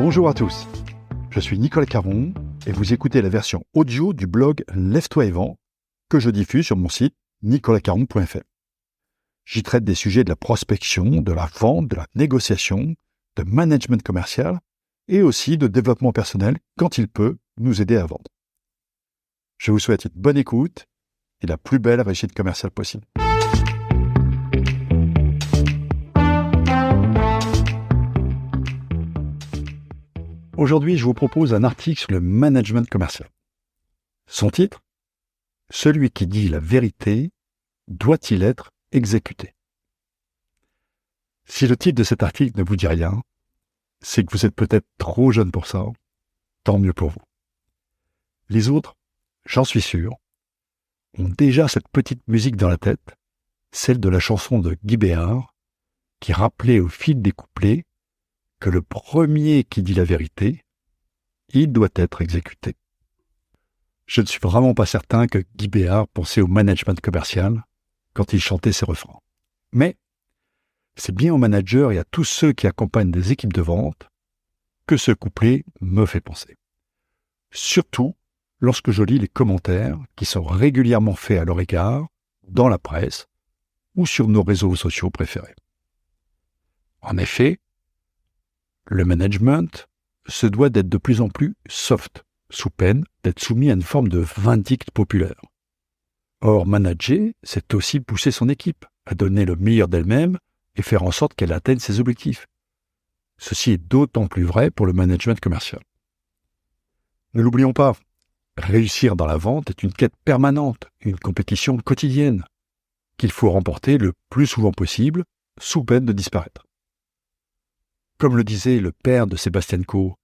Bonjour à tous, je suis Nicolas Caron et vous écoutez la version audio du blog Lève-toi et vends que je diffuse sur mon site nicolascaron.fr. J'y traite des sujets de la prospection, de la vente, de la négociation, de management commercial et aussi de développement personnel quand il peut nous aider à vendre. Je vous souhaite une bonne écoute et la plus belle réussite commerciale possible. Aujourd'hui, je vous propose un article sur le management commercial. Son titre : Celui qui dit la vérité doit-il être exécuté ? Si le titre de cet article ne vous dit rien, c'est que vous êtes peut-être trop jeune pour ça, tant mieux pour vous. Les autres, j'en suis sûr, ont déjà cette petite musique dans la tête, celle de la chanson de Guy Béard, qui rappelait au fil des couplets que le premier qui dit la vérité, il doit être exécuté. Je ne suis vraiment pas certain que Guy Béard pensait au management commercial quand il chantait ses refrains. Mais c'est bien aux managers et à tous ceux qui accompagnent des équipes de vente que ce couplet me fait penser. Surtout lorsque je lis les commentaires qui sont régulièrement faits à leur égard dans la presse ou sur nos réseaux sociaux préférés. En effet, le management se doit d'être de plus en plus soft, sous peine d'être soumis à une forme de vindicte populaire. Or, manager, c'est aussi pousser son équipe à donner le meilleur d'elle-même et faire en sorte qu'elle atteigne ses objectifs. Ceci est d'autant plus vrai pour le management commercial. Ne l'oublions pas, réussir dans la vente est une quête permanente, une compétition quotidienne, qu'il faut remporter le plus souvent possible, sous peine de disparaître. Comme le disait le père de Sébastien Coe,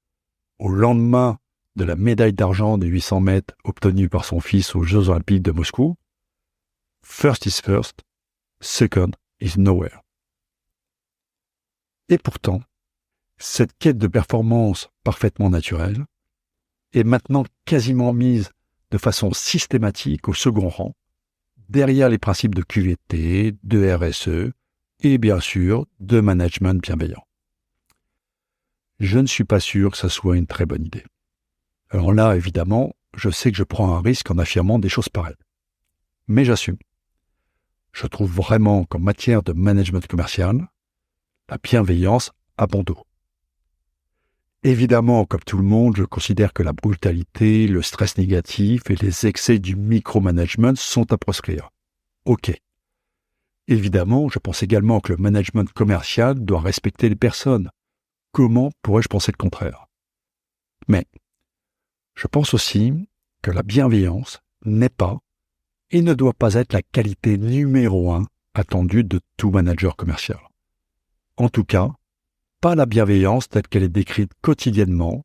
au lendemain de la médaille d'argent de 800 mètres obtenue par son fils aux Jeux Olympiques de Moscou, « First is first, second is nowhere ». Et pourtant, cette quête de performance parfaitement naturelle est maintenant quasiment mise de façon systématique au second rang, derrière les principes de QVT, de RSE et bien sûr de management bienveillant. Je ne suis pas sûr que ça soit une très bonne idée. Alors là, évidemment, je sais que je prends un risque en affirmant des choses pareilles. Mais j'assume. Je trouve vraiment qu'en matière de management commercial, la bienveillance a bon dos. Évidemment, comme tout le monde, je considère que la brutalité, le stress négatif et les excès du micromanagement sont à proscrire. Ok. Évidemment, je pense également que le management commercial doit respecter les personnes. Comment pourrais-je penser le contraire ? Mais je pense aussi que la bienveillance n'est pas et ne doit pas être la qualité numéro 1 attendue de tout manager commercial. En tout cas, pas la bienveillance telle qu'elle est décrite quotidiennement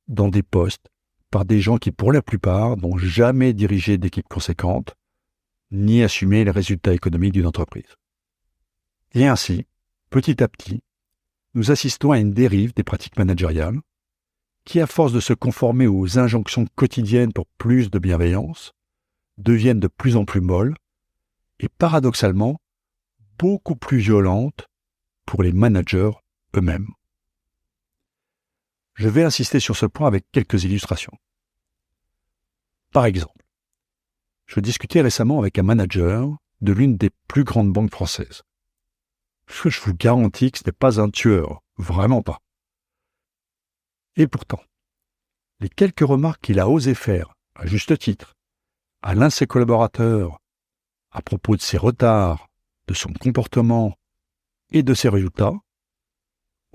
dans des postes par des gens qui, pour la plupart, n'ont jamais dirigé d'équipe conséquente ni assumé les résultats économiques d'une entreprise. Et ainsi, petit à petit, nous assistons à une dérive des pratiques managériales qui, à force de se conformer aux injonctions quotidiennes pour plus de bienveillance, deviennent de plus en plus molles et paradoxalement beaucoup plus violentes pour les managers eux-mêmes. Je vais insister sur ce point avec quelques illustrations. Par exemple, je discutais récemment avec un manager de l'une des plus grandes banques françaises. Je vous garantis que ce n'est pas un tueur, vraiment pas. Et pourtant, les quelques remarques qu'il a osé faire, à juste titre, à l'un de ses collaborateurs, à propos de ses retards, de son comportement et de ses résultats,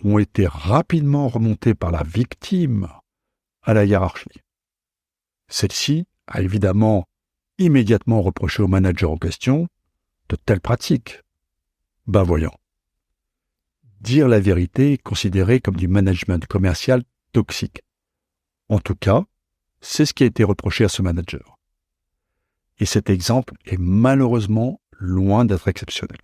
ont été rapidement remontées par la victime à la hiérarchie. Celle-ci a évidemment immédiatement reproché au manager en question de telles pratiques. Ben voyons. Dire la vérité est considéré comme du management commercial toxique. En tout cas, c'est ce qui a été reproché à ce manager. Et cet exemple est malheureusement loin d'être exceptionnel.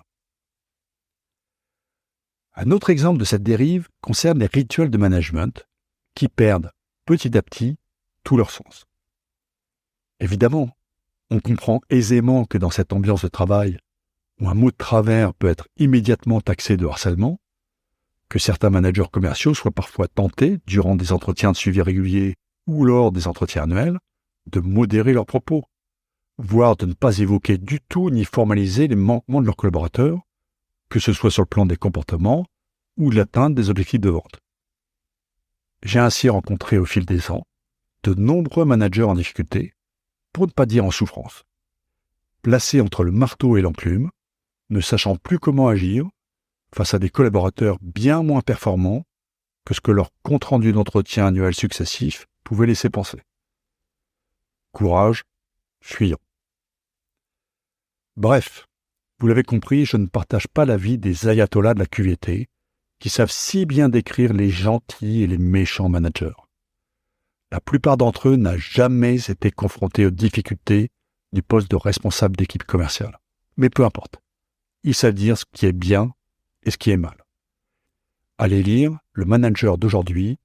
Un autre exemple de cette dérive concerne les rituels de management qui perdent petit à petit tout leur sens. Évidemment, on comprend aisément que dans cette ambiance de travail, où un mot de travers peut être immédiatement taxé de harcèlement, que certains managers commerciaux soient parfois tentés, durant des entretiens de suivi réguliers ou lors des entretiens annuels, de modérer leurs propos, voire de ne pas évoquer du tout ni formaliser les manquements de leurs collaborateurs, que ce soit sur le plan des comportements ou de l'atteinte des objectifs de vente. J'ai ainsi rencontré au fil des ans de nombreux managers en difficulté, pour ne pas dire en souffrance, placés entre le marteau et l'enclume, ne sachant plus comment agir face à des collaborateurs bien moins performants que ce que leur compte-rendu d'entretien annuel successif pouvait laisser penser. Courage, fuyons. Bref, vous l'avez compris, je ne partage pas l'avis des ayatollahs de la QVT qui savent si bien décrire les gentils et les méchants managers. La plupart d'entre eux n'ont jamais été confrontés aux difficultés du poste de responsable d'équipe commerciale. Mais peu importe, ils savent dire ce qui est bien et ce qui est mal. Allez lire, le manager d'aujourd'hui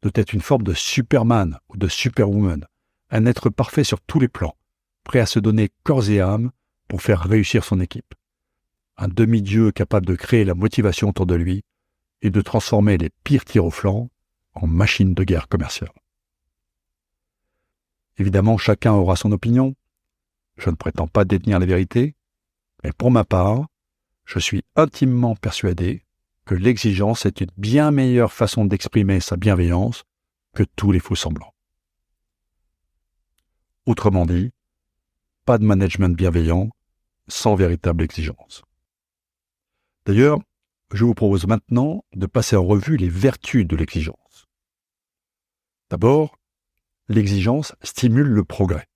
doit être une forme de Superman ou de Superwoman, un être parfait sur tous les plans, prêt à se donner corps et âme pour faire réussir son équipe. Un demi-dieu capable de créer la motivation autour de lui et de transformer les pires tirs au flanc en machine de guerre commerciale. Évidemment, chacun aura son opinion. Je ne prétends pas détenir la vérité, mais pour ma part, je suis intimement persuadé que l'exigence est une bien meilleure façon d'exprimer sa bienveillance que tous les faux-semblants. Autrement dit, pas de management bienveillant sans véritable exigence. D'ailleurs, je vous propose maintenant de passer en revue les vertus de l'exigence. D'abord, l'exigence stimule le progrès.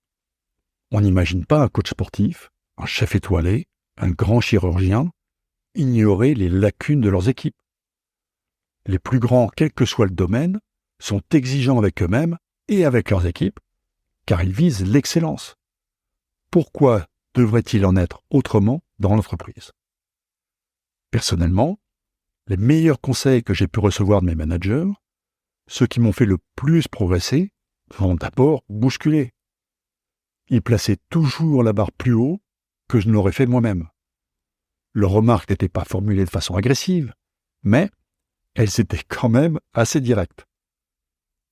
On n'imagine pas un coach sportif, un chef étoilé, un grand chirurgien ignorer les lacunes de leurs équipes. Les plus grands, quel que soit le domaine, sont exigeants avec eux-mêmes et avec leurs équipes, car ils visent l'excellence. Pourquoi devrait-il en être autrement dans l'entreprise ? Personnellement, les meilleurs conseils que j'ai pu recevoir de mes managers, ceux qui m'ont fait le plus progresser, m'ont d'abord bousculé. Ils plaçaient toujours la barre plus haut que je ne l'aurais fait moi-même. Leurs remarques n'étaient pas formulées de façon agressive, mais elles étaient quand même assez directes.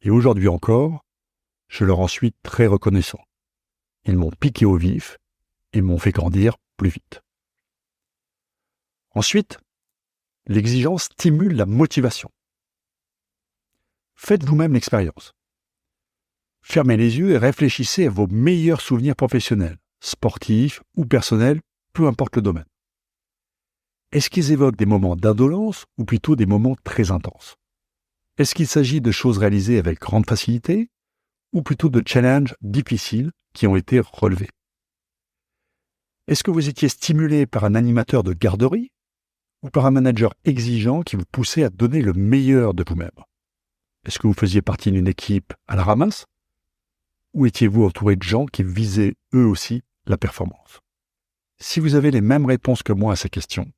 Et aujourd'hui encore, je leur en suis très reconnaissant. Ils m'ont piqué au vif et m'ont fait grandir plus vite. Ensuite, l'exigence stimule la motivation. Faites vous-même l'expérience. Fermez les yeux et réfléchissez à vos meilleurs souvenirs professionnels, sportifs ou personnels, peu importe le domaine. Est-ce qu'ils évoquent des moments d'indolence ou plutôt des moments très intenses ? Est-ce qu'il s'agit de choses réalisées avec grande facilité ou plutôt de challenges difficiles qui ont été relevés ? Est-ce que vous étiez stimulé par un animateur de garderie ou par un manager exigeant qui vous poussait à donner le meilleur de vous-même ? Est-ce que vous faisiez partie d'une équipe à la ramasse ou étiez-vous entouré de gens qui visaient eux aussi la performance ? Si vous avez les mêmes réponses que moi à ces questions,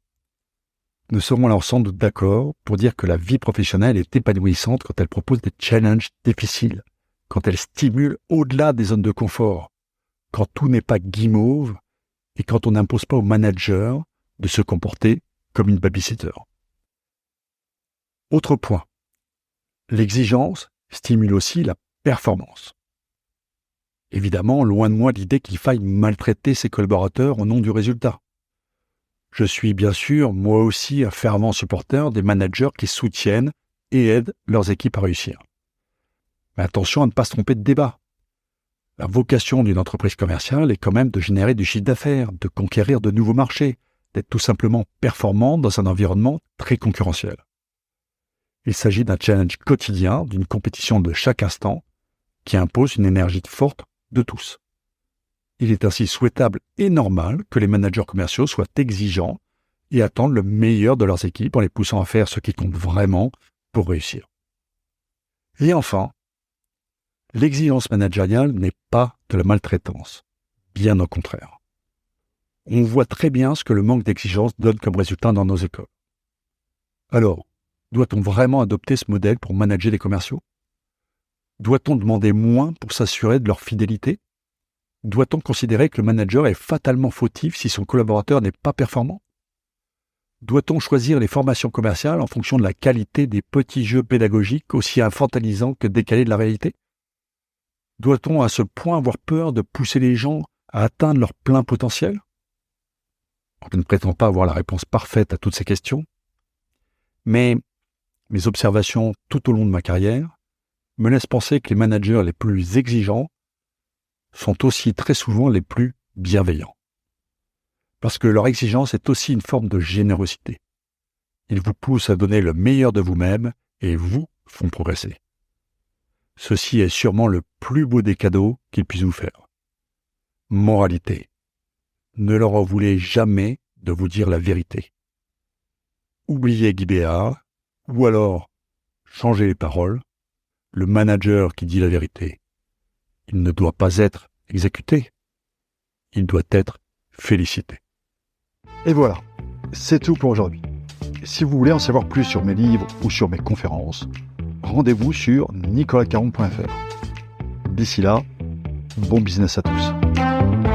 nous serons alors sans doute d'accord pour dire que la vie professionnelle est épanouissante quand elle propose des challenges difficiles, quand elle stimule au-delà des zones de confort, quand tout n'est pas guimauve et quand on n'impose pas au manager de se comporter comme une babysitter. Autre point, l'exigence stimule aussi la performance. Évidemment, loin de moi l'idée qu'il faille maltraiter ses collaborateurs au nom du résultat. Je suis bien sûr, moi aussi, un fervent supporter des managers qui soutiennent et aident leurs équipes à réussir. Mais attention à ne pas se tromper de débat. La vocation d'une entreprise commerciale est quand même de générer du chiffre d'affaires, de conquérir de nouveaux marchés, d'être tout simplement performant dans un environnement très concurrentiel. Il s'agit d'un challenge quotidien, d'une compétition de chaque instant, qui impose une énergie forte de tous. Il est ainsi souhaitable et normal que les managers commerciaux soient exigeants et attendent le meilleur de leurs équipes en les poussant à faire ce qui compte vraiment pour réussir. Et enfin, l'exigence managériale n'est pas de la maltraitance, bien au contraire. On voit très bien ce que le manque d'exigence donne comme résultat dans nos écoles. Alors, doit-on vraiment adopter ce modèle pour manager les commerciaux ? Doit-on demander moins pour s'assurer de leur fidélité ? Doit-on considérer que le manager est fatalement fautif si son collaborateur n'est pas performant ? Doit-on choisir les formations commerciales en fonction de la qualité des petits jeux pédagogiques aussi infantilisants que décalés de la réalité? Doit-on à ce point avoir peur de pousser les gens à atteindre leur plein potentiel? Je ne prétends pas avoir la réponse parfaite à toutes ces questions, mais mes observations tout au long de ma carrière me laissent penser que les managers les plus exigeants sont aussi très souvent les plus bienveillants. Parce que leur exigence est aussi une forme de générosité. Ils vous poussent à donner le meilleur de vous-même et vous font progresser. Ceci est sûrement le plus beau des cadeaux qu'ils puissent vous faire. Moralité. Ne leur en voulez jamais de vous dire la vérité. Oubliez Guy Béard, ou alors changez les paroles. Le manager qui dit la vérité, il ne doit pas être exécuté, il doit être félicité. Et voilà, c'est tout pour aujourd'hui. Si vous voulez en savoir plus sur mes livres ou sur mes conférences, rendez-vous sur nicolascaron.fr. D'ici là, bon business à tous.